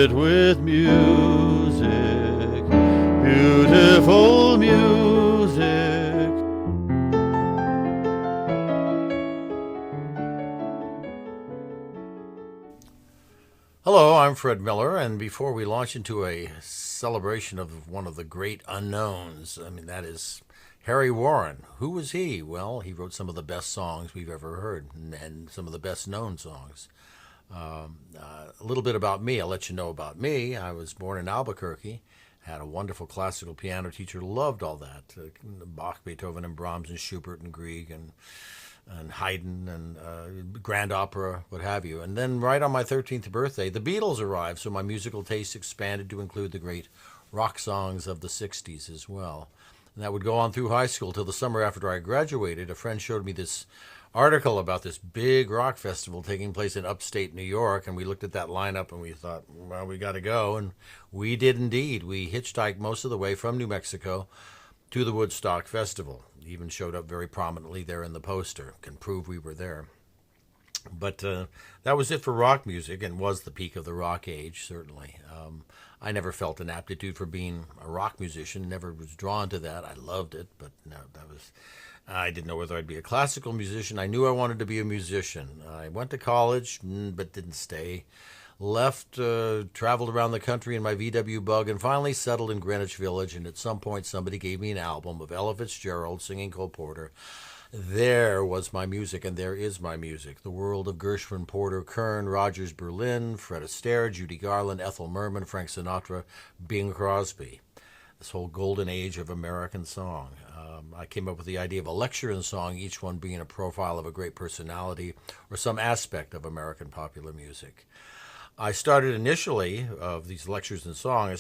it with music, beautiful music. Hello, I'm Fred Miller, and before we launch into a celebration of one of the great unknowns, that is Harry Warren. Who was he? Well, he wrote some of the best songs we've ever heard, and some of the best known songs. A little bit about me. I'll let you know about me. I was born in Albuquerque, had a wonderful classical piano teacher, loved all that. Bach, Beethoven, and Brahms, and Schubert, and Grieg, and Haydn, and grand opera, what have you. And then right on my 13th birthday, the Beatles arrived, so my musical taste expanded to include the great rock songs of the 60s as well. And that would go on through high school till the summer after I graduated. A friend showed me this article about this big rock festival taking place in upstate New York, and we looked at that lineup and we thought, well, we got to go. And we did indeed. We hitchhiked most of the way from New Mexico to the Woodstock Festival. Even showed up very prominently there in the poster. Can prove we were there. But that was it for rock music, and was the peak of the rock age, certainly. I never felt an aptitude for being a rock musician, never was drawn to that. I loved it, but no, I didn't know whether I'd be a classical musician. I knew I wanted to be a musician. I went to college, but didn't stay. Left, traveled around the country in my VW Bug, and finally settled in Greenwich Village. And at some point, somebody gave me an album of Ella Fitzgerald singing Cole Porter. There was my music, and there is my music. The world of Gershwin, Porter, Kern, Rogers, Berlin, Fred Astaire, Judy Garland, Ethel Merman, Frank Sinatra, Bing Crosby. This whole golden age of American song. I came up with the idea of a lecture in song, each one being a profile of a great personality or some aspect of American popular music. I started initially, of these lectures in song,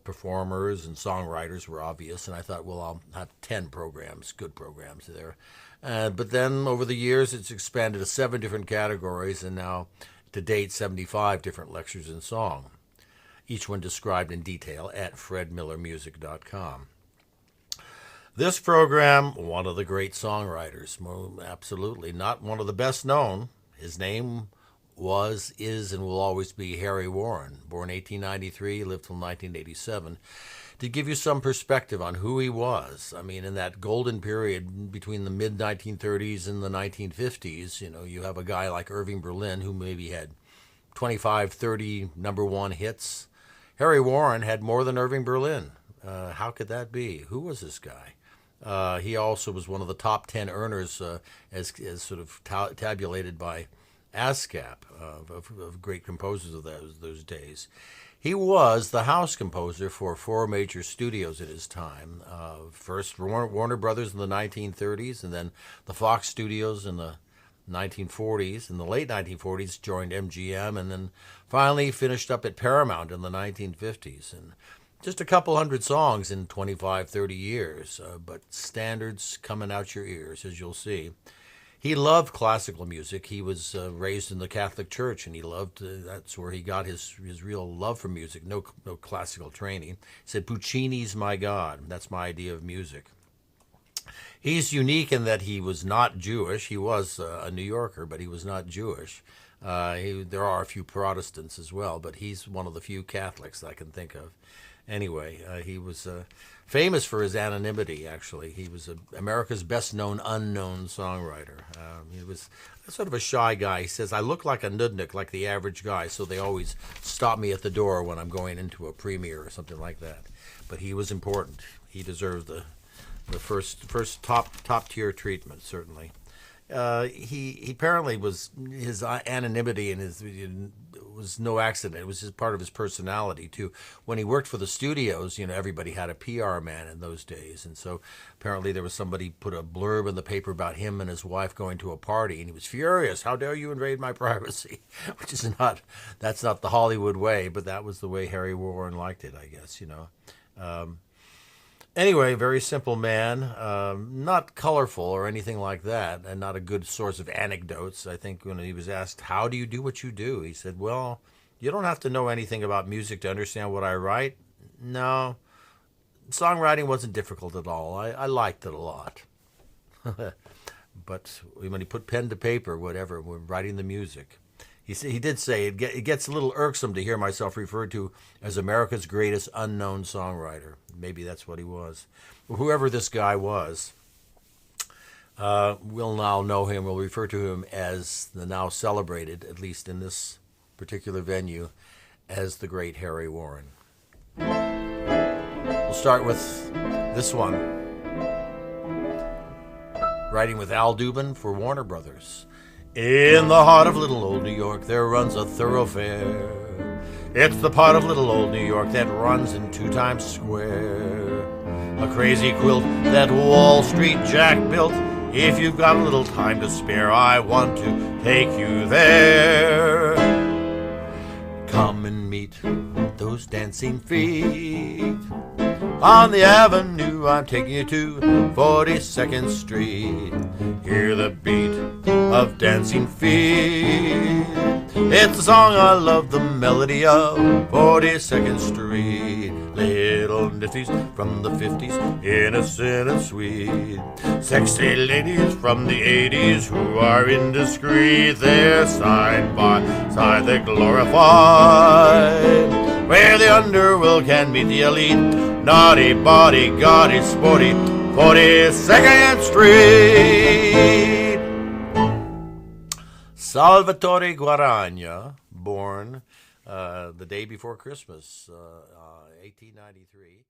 performers and songwriters were obvious, and I thought, well, I'll have 10 programs, good programs there. But then over the years, it's expanded to 7 different categories, and now, to date, 75 different lectures in song, each one described in detail at fredmillermusic.com. This program, one of the great songwriters, absolutely, not one of the best known. His name was, is, and will always be Harry Warren, born 1893, lived till 1987, to give you some perspective on who he was. In that golden period between the mid-1930s and the 1950s, you have a guy like Irving Berlin, who maybe had 25, 30 number one hits. Harry Warren had more than Irving Berlin. How could that be? Who was this guy? He also was one of the top 10 earners, as sort of tabulated by ASCAP, of great composers of those days. He was the house composer for 4 major studios at his time. First, Warner Brothers in the 1930s, and then the Fox Studios in the 1940s. In the late 1940s, joined MGM, and then finally finished up at Paramount in the 1950s. And just a couple hundred songs in 25, 30 years, but standards coming out your ears, as you'll see. He loved classical music. He was raised in the Catholic Church, and he loved, that's where he got his real love for music, no classical training. He said, Puccini's my God. That's my idea of music. He's unique in that he was not Jewish. He was a New Yorker, but he was not Jewish. There are a few Protestants as well, but he's one of the few Catholics I can think of. Anyway, he was famous for his anonymity, actually. He was America's best-known unknown songwriter. He was sort of a shy guy. He says, I look like a nudnik, like the average guy, so they always stop me at the door when I'm going into a premiere or something like that. But he was important. He deserved the first top-tier treatment, certainly. He apparently was, his anonymity and was no accident. It was just part of his personality too. When he worked for the studios, everybody had a PR man in those days, and so apparently there was somebody put a blurb in the paper about him and his wife going to a party, and he was furious. How dare you invade my privacy? Which is that's not the Hollywood way, but that was the way Harry Warren liked it, I guess. Anyway, very simple man, not colorful or anything like that, and not a good source of anecdotes. I think when he was asked, how do you do what you do? He said, well, you don't have to know anything about music to understand what I write. No, songwriting wasn't difficult at all. I liked it a lot. But when he put pen to paper, whatever, when writing the music, He did say it gets a little irksome to hear myself referred to as America's greatest unknown songwriter. Maybe that's what he was. Whoever this guy was, we'll now know him. We'll refer to him as the now celebrated, at least in this particular venue, as the great Harry Warren. We'll start with this one. Writing with Al Dubin for Warner Brothers. In the heart of little old New York there runs a thoroughfare. It's the part of little old New York that runs into Times Square. A crazy quilt that Wall Street Jack built. If you've got a little time to spare, I want to take you there. Come and meet those dancing feet. On the avenue I'm taking you to 42nd Street. Hear the beat of dancing feet. It's a song I love, the melody of 42nd Street. Little nifties from the 50s, innocent and sweet. Sexy ladies from the 80s who are indiscreet. They're side by side, they're glorified. Where the underworld can meet the elite. Naughty, body, gaudy, sporty, 42nd Street. Salvatore Guaragna, born the day before Christmas, 1893.